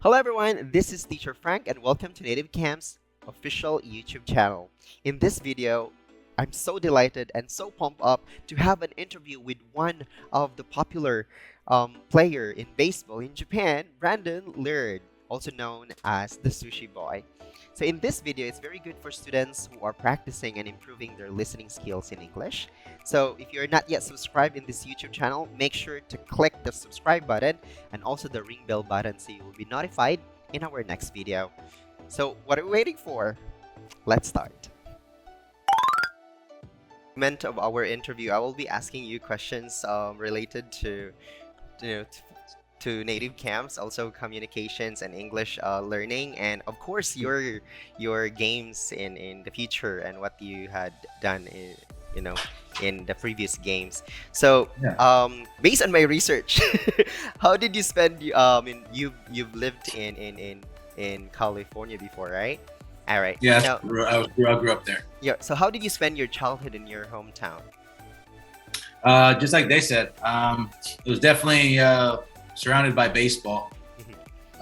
Hello everyone, this is Teacher Frank and welcome to Native Camp's official YouTube channel. In this video, I'm so delighted and so pumped up to have an interview with one of the popular player in baseball in Japan, Brandon Laird, also known as the Sushi Boy. So in this video, it's very good for students who are practicing and improving their listening skills in English. So if you're not yet subscribed in this YouTube channel, make sure to click the subscribe button and also the ring bell button so you will be notified in our next video. So what are we waiting for? Let's start. Segment of our interview, I will be asking you questions related to, you know, to native camps, also communications and English learning, and of course your games in the future and what you had done in the previous games. So Yeah. based on my research, how did you spend you've lived in California before, right? All right. Yeah, Now, I grew up there. yeah. So how did you spend your childhood in your hometown? Just like they said, it was definitely surrounded by baseball.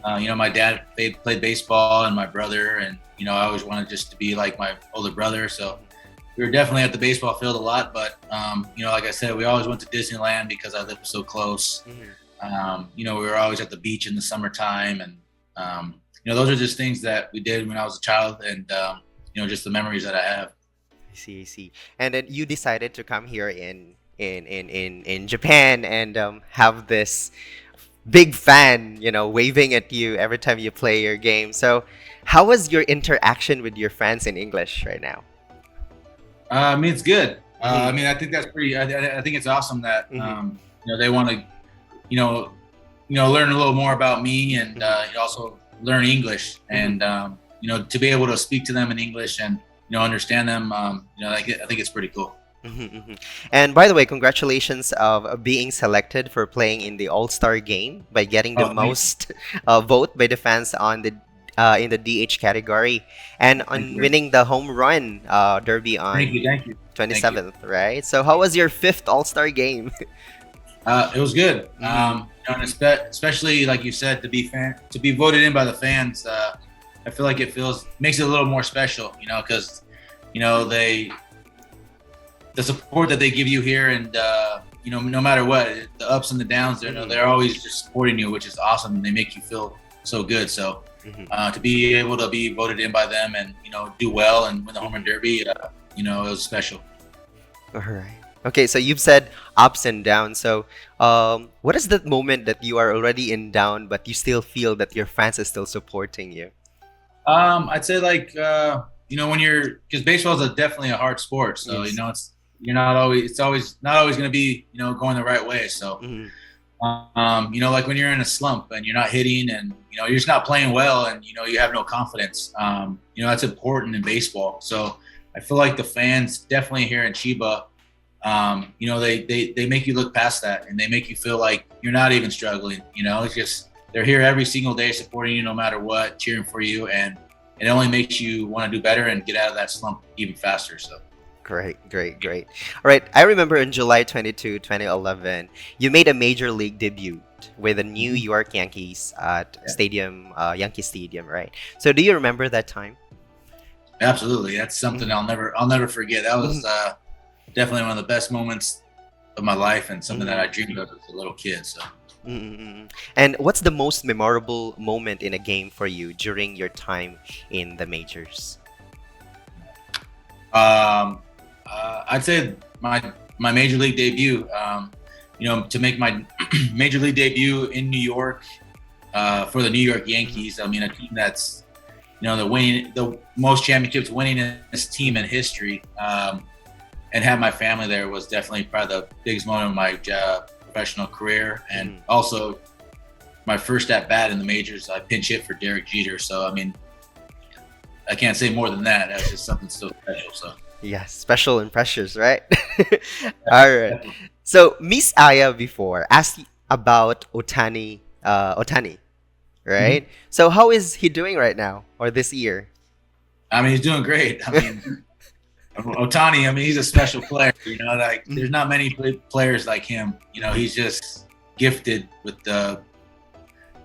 My dad played baseball, and my brother, and I always wanted just to be like my older brother. So we were definitely at the baseball field a lot. But like I said, we always went to Disneyland because I lived so close. We were always at the beach in the summertime, and those are just things that we did when I was a child, and just the memories that I have. I see, I see. And then you decided to come here in Japan and have this big fan, waving at you every time you play your game. So, how was your interaction with your fans in English right now? It's good. I think that's pretty. I think it's awesome that they want to, learn a little more about me and also learn English and to be able to speak to them in English and understand them. I think it's pretty cool. And by the way, congratulations of being selected for playing in the All-Star game by getting the Oh, most vote by the fans on the in the DH category and thank on you. winning the home run derby Thank on you. Thank you. 27th, right? So how was your fifth All-Star game? It was good. Mhm. And especially like you said, to be voted in by the fans. I feel like makes it a little more special. Because the support that they give you here, and no matter what, the ups and the downs, they're always just supporting you, which is awesome, and they make you feel so good. So to be able to be voted in by them and do well and win the home run derby, it was special. All right. Okay, so you've said ups and downs. So, what is that moment that you are already in down, but you still feel that your fans are still supporting you? I'd say like when because baseball is definitely a hard sport, so Yes. it's always not always going to be going the right way. So Mhm. like when you're in a slump and you're not hitting and you're just not playing well and you have no confidence. That's important in baseball. So I feel like the fans definitely here in Chiba, they make you look past that and they make you feel like you're not even struggling. It's just they're here every single day supporting you no matter what, cheering for you, and it only makes you want to do better and get out of that slump even faster. So. Great, great, great. All right, I remember in July 22, 2011, you made a major league debut with the New York Yankees at Yankee Stadium, right? So, do you remember that time? Absolutely, that's something I'll never forget. That was definitely one of the best moments of my life and something that I dreamed of as a little kid. So, Mm-mm. And what's the most memorable moment in a game for you during your time in the majors? I'd say my major league debut. To make my major league debut in New York for the New York Yankees. I mean, a team that's the most championships winningest team in history. And have my family there was definitely probably the biggest moment of my professional career, and also my first at bat in the majors. I pinch hit for Derek Jeter, so I mean, I can't say more than that. That's just something so special. So Yes, special and precious, right? All right. So Miss Aya before asked about Otani, right? So how is he doing right now or this year? I mean, he's doing great. I mean, Otani. I mean, he's a special player. Like there's not many players like him. He's just gifted with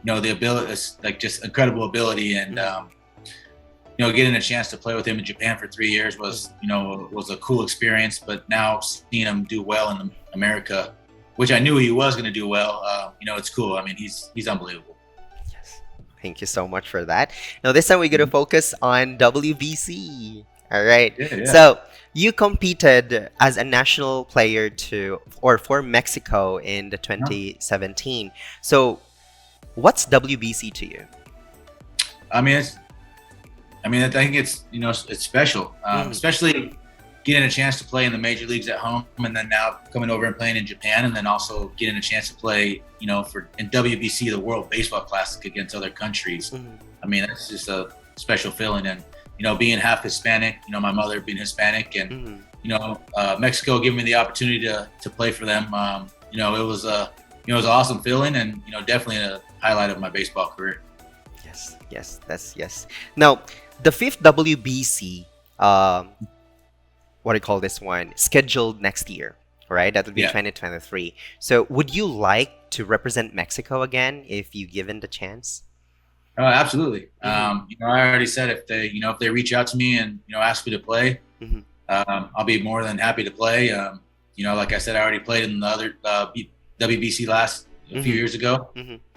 the ability, it's like just incredible ability, and getting a chance to play with him in Japan for 3 years was was a cool experience. But now seeing him do well in America, which I knew he was going to do well, it's cool. I mean, he's unbelievable. Yes. Thank you so much for that. Now this time we're gonna focus on WBC. All right. Yeah. So you competed as a national player for Mexico in the 2017. So what's WBC to you? I think it's it's special, especially getting a chance to play in the major leagues at home, and then now coming over and playing in Japan, and then also getting a chance to play in WBC, the World Baseball Classic, against other countries. I mean, that's just a special feeling, and being half Hispanic, my mother being Hispanic, and Mexico giving me the opportunity to play for them. It was it was an awesome feeling, and definitely a highlight of my baseball career. Yes. Now, the fifth WBC, what do you call this one? Scheduled next year, right? That would be 2023. So, would you like to represent Mexico again if you given the chance? Absolutely. I already said if they reach out to me and ask me to play, I'll be more than happy to play. Like I said, I already played in the other WBC a few years ago,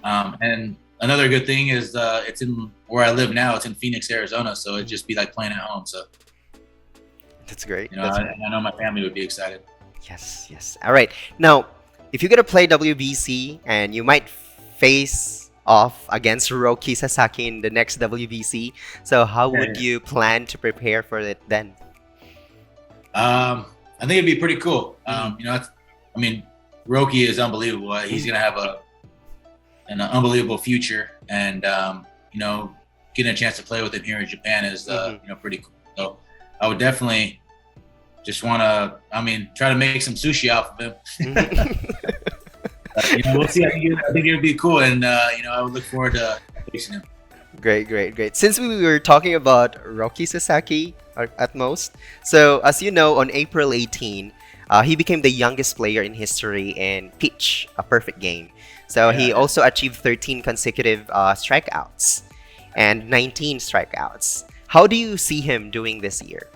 and another good thing is it's in where I live now. It's in Phoenix, Arizona, so it'd just be like playing at home. So that's great. I know my family would be excited. Yes. All right. Now, if you're gonna play WBC and you might face off against Roki Sasaki in the next WBC, so how would you plan to prepare for it then? I think it'd be pretty cool. Roki is unbelievable. He's gonna have an unbelievable future, and getting a chance to play with him here in Japan is pretty cool. So I would definitely just want to try to make some sushi off of him. We'll see. I think it would be cool, and I would look forward to facing him. Great. Since we were talking about Roki Sasaki at most, so as you know, on April 18, he became the youngest player in history in pitch a perfect game. So he also achieved 13 consecutive strikeouts and 19 strikeouts. How do you see him doing this year?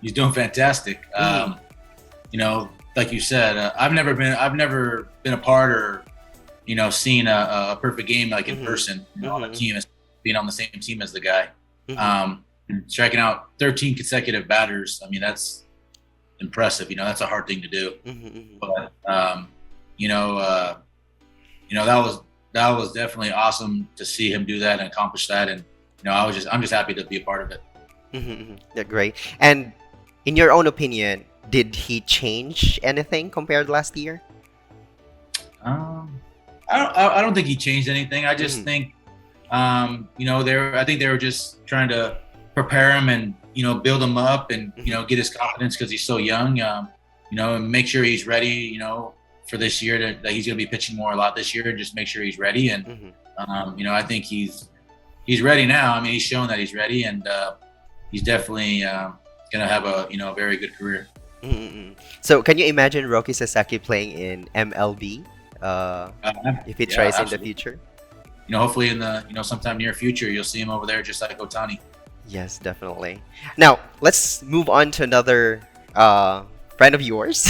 He's doing fantastic. Like you said, I've never been a part or seen a perfect game like in person on a team, being on the same team as the guy. Striking out 13 consecutive batters. That's impressive. That's a hard thing to do. But that was definitely awesome to see him do that and accomplish that. And I'm just happy to be a part of it. Yeah, great. And in your own opinion, did he change anything compared to last year? I don't think he changed anything. I just think, I think they were just trying to prepare him and build him up and get his confidence because he's so young. And make sure he's ready. For this year that he's going to be pitching a lot this year, and just make sure he's ready. And I think he's ready now. He's shown that he's ready, and he's definitely going to have a very good career. So can you imagine Roki Sasaki playing in MLB if he tries in the future? Hopefully in the sometime near future you'll see him over there just like Ohtani. Yes, definitely. Now let's move on to another friend of yours.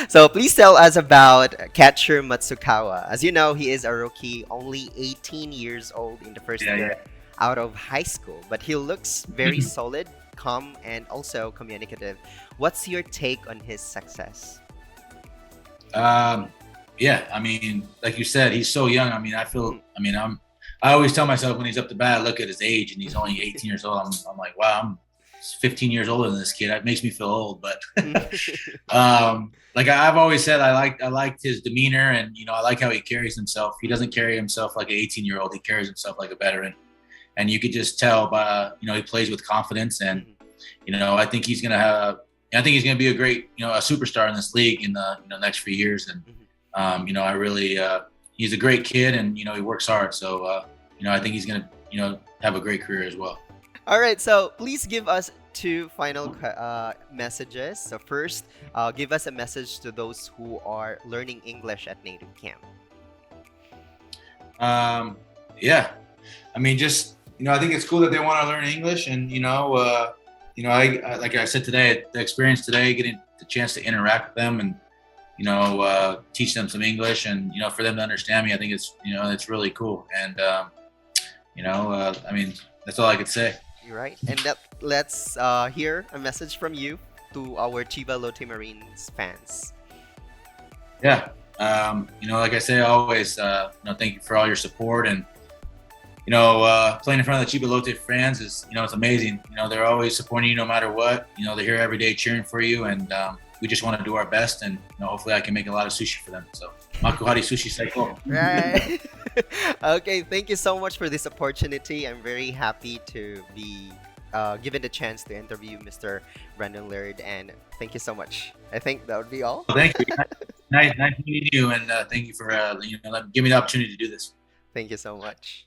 So please tell us about catcher Matsukawa. As you know, he is a rookie, only 18 years old in the first year out of high school, but he looks very solid, calm, and also communicative. What's your take on his success? Like you said, he's so young. I always tell myself when he's up to bat, I look at his age and he's only 18 years old. I'm like, wow, I'm 15 years older than this kid. That makes me feel old, but like I've always said, I liked his demeanor, and I like how he carries himself. He doesn't carry himself like an 18-year-old. He carries himself like a veteran, and you could just tell by he plays with confidence, and I think he's gonna be a great a superstar in this league in the next few years, and I really he's a great kid, and he works hard, so I think he's gonna have a great career as well. All right, so please give us two final messages. So first, give us a message to those who are learning English at Native Camp. Um, yeah, I mean, just I think it's cool that they want to learn English, and I like I said today, the experience today, getting the chance to interact with them and teach them some English, and for them to understand me, I think it's really cool, and I mean, that's all I could say. You're right. And let's hear a message from you to our Chiba Lotte Marines fans. Yeah, like I say always, thank you for all your support, and playing in front of the Chiba Lotte fans is, it's amazing. They're always supporting you no matter what. They're here every day cheering for you, and we just want to do our best, and hopefully I can make a lot of sushi for them. So, Makuhari Sushi Saiko. Right. Okay, thank you so much for this opportunity. I'm very happy to be given the chance to interview Mr. Brandon Laird, and thank you so much. I think that would be all. Well, thank you. Nice meeting you, and thank you for giving me the opportunity to do this. Thank you so much.